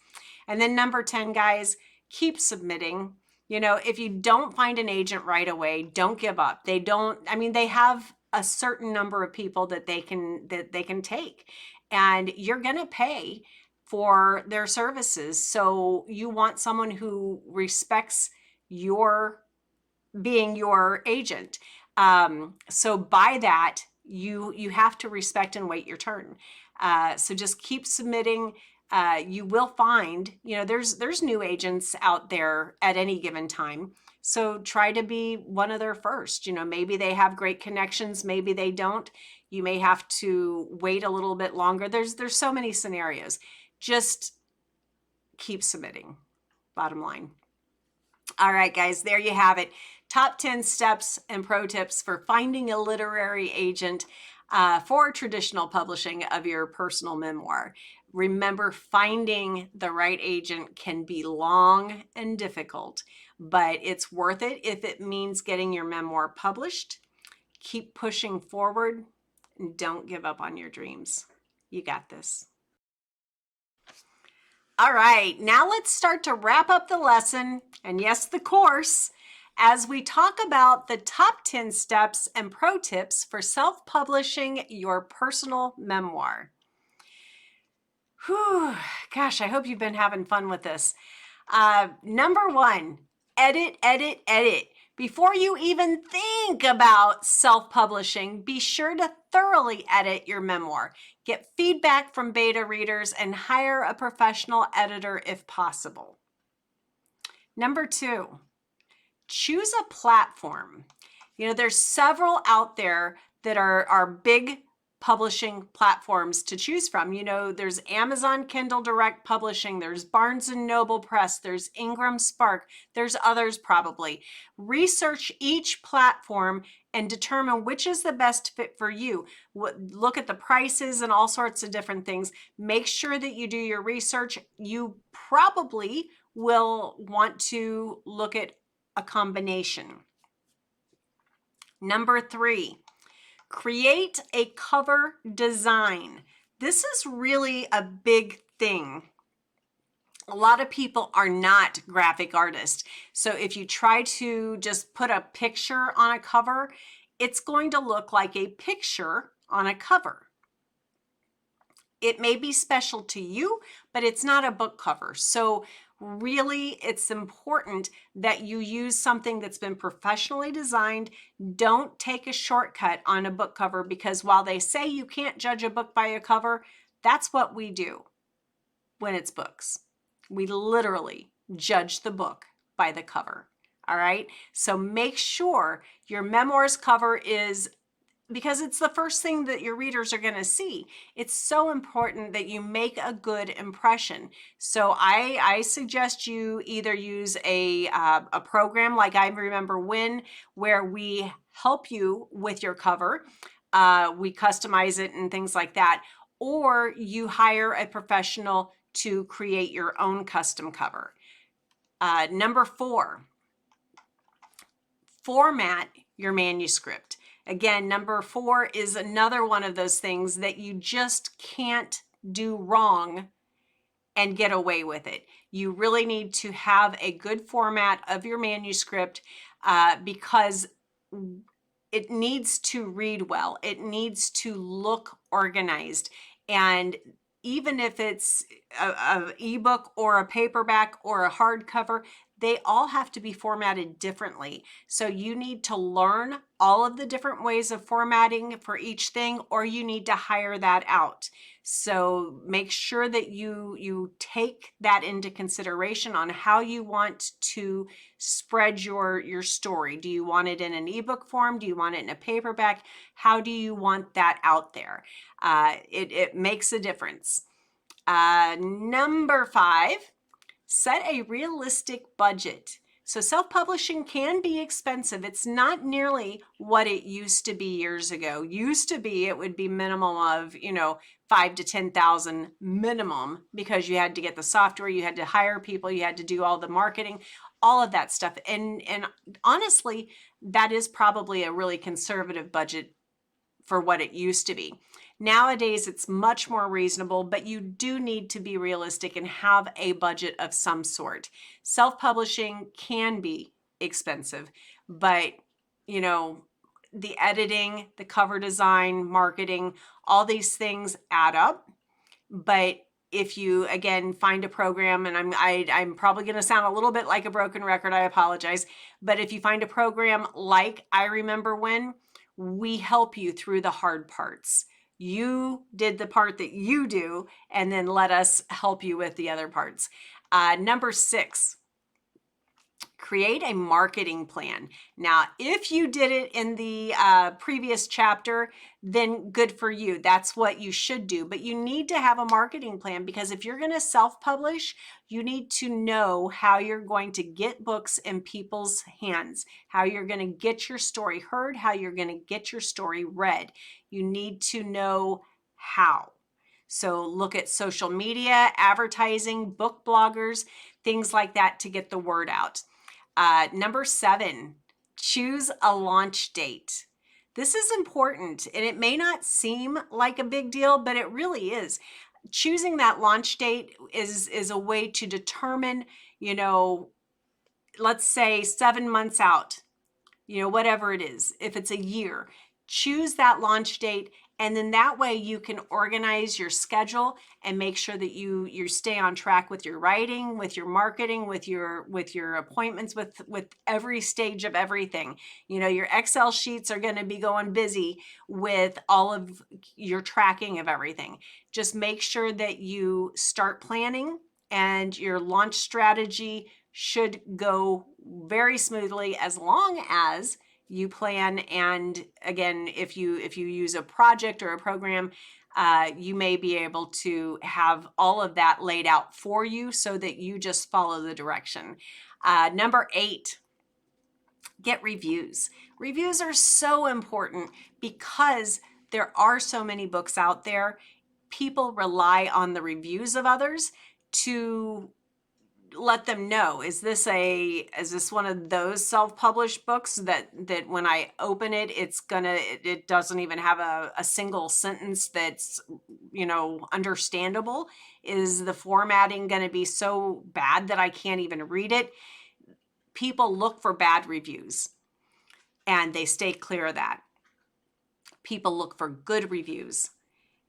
Speaker 1: And then number 10, guys, keep submitting. You know, if you don't find an agent right away, don't give up. They have a certain number of people that they can take, and you're going to pay for their services. So you want someone who respects your being your agent. So by that, you have to respect and wait your turn. So just keep submitting. You will find, you know, there's new agents out there at any given time. So try to be one of their first. You know, maybe they have great connections, maybe they don't. You may have to wait a little bit longer. There's so many scenarios. Just keep submitting, bottom line. All right, guys, there you have it. Top 10 steps and pro tips for finding a literary agent for traditional publishing of your personal memoir. Remember, finding the right agent can be long and difficult, but it's worth it if it means getting your memoir published. Keep pushing forward and don't give up on your dreams. You got this. All right, now let's start to wrap up the lesson, and yes, the course, as we talk about the top 10 steps and pro tips for self-publishing your personal memoir. Whew, gosh, I hope you've been having fun with this. Number 1, edit, edit, edit. Before you even think about self-publishing, be sure to thoroughly edit your memoir. Get feedback from beta readers and hire a professional editor if possible. Number 2, choose a platform. You know, there's several out there that are big publishing platforms to choose from. You know, there's Amazon Kindle Direct Publishing, there's Barnes & Noble Press, there's Ingram Spark, there's others probably. Research each platform and determine which is the best fit for you. Look at the prices and all sorts of different things. Make sure that you do your research. You probably will want to look at a combination. Number 3, create a cover design. This is really a big thing. A lot of people are not graphic artists. So if you try to just put a picture on a cover, it's going to look like a picture on a cover. It may be special to you, but it's not a book cover. So really, it's important that you use something that's been professionally designed. Don't take a shortcut on a book cover, because while they say you can't judge a book by a cover, that's what we do when it's books. We literally judge the book by the cover. All right. So make sure your memoir's cover is, because it's the first thing that your readers are going to see. It's so important that you make a good impression. So I suggest you either use a program like I Remember When, where we help you with your cover. We customize it and things like that. Or you hire a professional to create your own custom cover. Number 4, format your manuscript. Again, number 4 is another one of those things that you just can't do wrong and get away with it. You really need to have a good format of your manuscript because it needs to read well. It needs to look organized. And even if it's an ebook or a paperback or a hardcover, they all have to be formatted differently. So you need to learn all of the different ways of formatting for each thing, or you need to hire that out. So make sure that you take that into consideration on how you want to spread your story. Do you want it in an ebook form? Do you want it in a paperback? How do you want that out there? It makes a difference. Number 5, set a realistic budget. So self-publishing can be expensive. It's not nearly what it used to be years ago. Used to be, it would be minimum of, $5,000 to $10,000 minimum, because you had to get the software, you had to hire people, you had to do all the marketing, all of that stuff. And honestly, that is probably a really conservative budget for what it used to be. Nowadays, it's much more reasonable, but you do need to be realistic and have a budget of some sort. Self-publishing can be expensive, but the editing, the cover design, marketing, all these things add up. But if you, again, find a program, and I'm probably going to sound a little bit like a broken record, I apologize, but if you find a program like I Remember When, we help you through the hard parts. You did the part that you do, and then let us help you with the other parts. Number 6, create a marketing plan. Now, if you did it in the previous chapter, then good for you. That's what you should do. But you need to have a marketing plan, because if you're going to self-publish, you need to know how you're going to get books in people's hands, how you're going to get your story heard, how you're going to get your story read. You need to know how. So look at social media, advertising, book bloggers, things like that to get the word out. Number 7, choose a launch date. This is important, and it may not seem like a big deal, but it really is. Choosing that launch date is a way to determine, let's say 7 months out, whatever it is. If it's a year, choose that launch date, and then that way you can organize your schedule and make sure that you stay on track with your writing, with your marketing, with your appointments, with every stage of everything. Your Excel sheets are going to be going busy with all of your tracking of everything. Just make sure that you start planning, and your launch strategy should go very smoothly as long as you plan. And again, if you use a project or a program, you may be able to have all of that laid out for you so that you just follow the direction. Number 8, get reviews. Reviews are so important because there are so many books out there. People rely on the reviews of others to let them know, is this one of those self-published books that when I open it, it doesn't even have a single sentence that's, understandable? Is the formatting going to be so bad that I can't even read it? People look for bad reviews and they stay clear of that. People look for good reviews.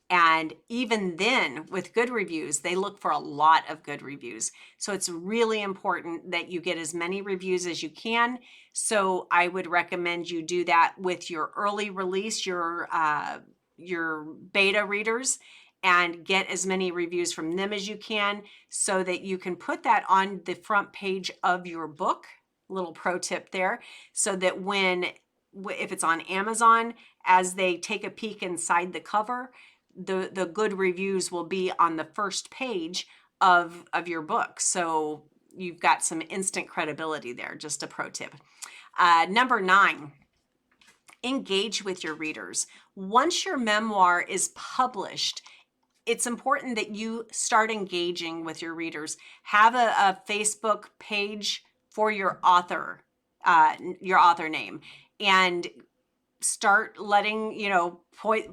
Speaker 1: And even then, with good reviews, they look for a lot of good reviews. So it's really important that you get as many reviews as you can. So I would recommend you do that with your early release, your beta readers, and get as many reviews from them as you can so that you can put that on the front page of your book. Little pro tip there, so that if it's on Amazon, as they take a peek inside the cover, the good reviews will be on the first page of your book. So you've got some instant credibility there. Just a pro tip. Number 9, engage with your readers. Once your memoir is published, it's important that you start engaging with your readers. Have a Facebook page for your author name, and start letting,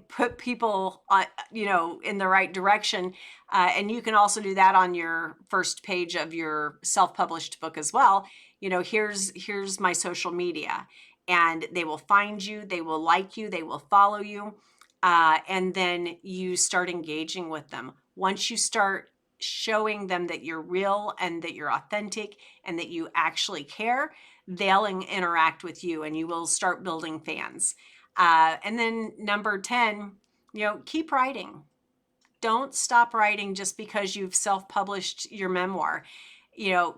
Speaker 1: put people, in the right direction. And you can also do that on your first page of your self-published book as well. Here's my social media, and they will find you, they will like you, they will follow you. And then you start engaging with them. Once you start showing them that you're real and that you're authentic and that you actually care, they'll interact with you and you will start building fans. And then number 10, keep writing. Don't stop writing just because you've self-published your memoir.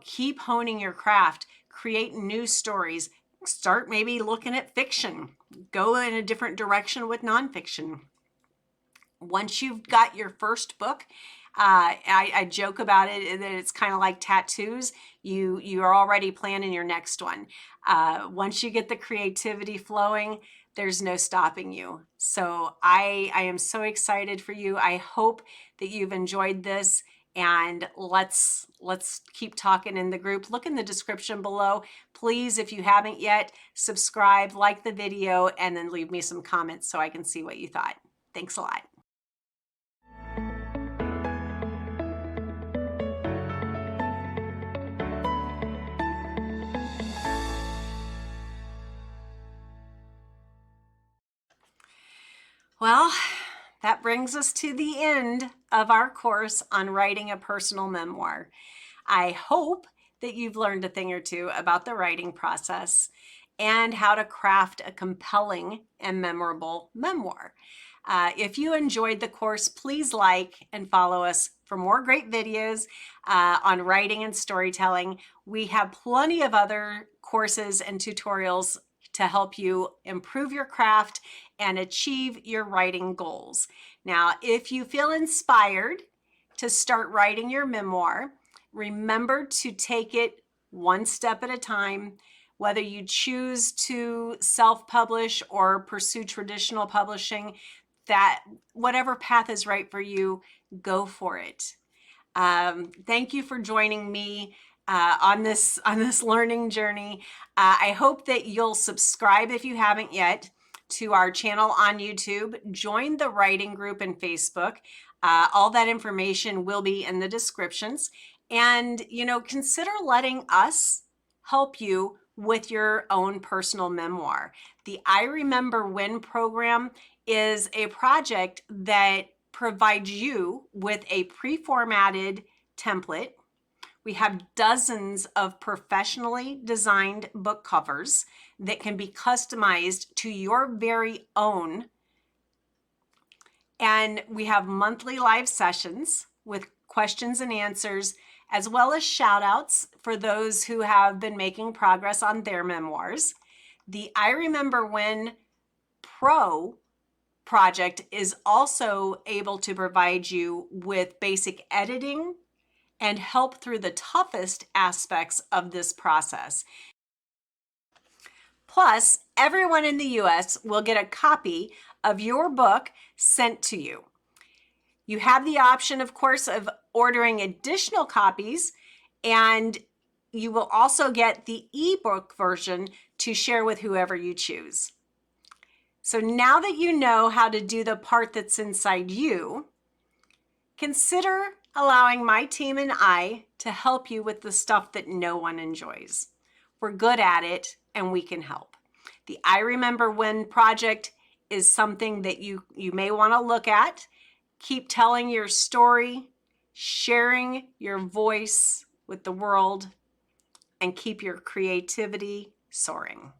Speaker 1: Keep honing your craft, create new stories, start maybe looking at fiction, go in a different direction with nonfiction. Once you've got your first book, I joke about it that it's kind of like tattoos. You are already planning your next one. Once you get the creativity flowing, there's no stopping you. So I am so excited for you. I hope that you've enjoyed this, and let's keep talking in the group. Look in the description below. Please, if you haven't yet, subscribe, like the video, and then leave me some comments so I can see what you thought. Thanks a lot. Well, that brings us to the end of our course on writing a personal memoir. I hope that you've learned a thing or two about the writing process and how to craft a compelling and memorable memoir. If you enjoyed the course, please like and follow us for more great videos on writing and storytelling. We have plenty of other courses and tutorials to help you improve your craft and achieve your writing goals. Now, if you feel inspired to start writing your memoir, remember to take it one step at a time. Whether you choose to self-publish or pursue traditional publishing, that whatever path is right for you, go for it. Thank you for joining me on this learning journey. I hope that you'll subscribe if you haven't yet to our channel on YouTube. Join the writing group in Facebook. All that information will be in the descriptions. And, consider letting us help you with your own personal memoir. The I Remember When program is a project that provides you with a pre-formatted template. We have dozens of professionally designed book covers that can be customized to your very own. And we have monthly live sessions with questions and answers, as well as shout outs for those who have been making progress on their memoirs. The I Remember When Pro project is also able to provide you with basic editing and help through the toughest aspects of this process. Plus, everyone in the US will get a copy of your book sent to you. You have the option, of course, of ordering additional copies And you will also get the ebook version to share with whoever you choose. So now that you know how to do the part that's inside you, consider allowing my team and I to help you with the stuff that no one enjoys. We're good at it and we can help. The I Remember When project is something that you may want to look at. Keep telling your story, sharing your voice with the world, and keep your creativity soaring.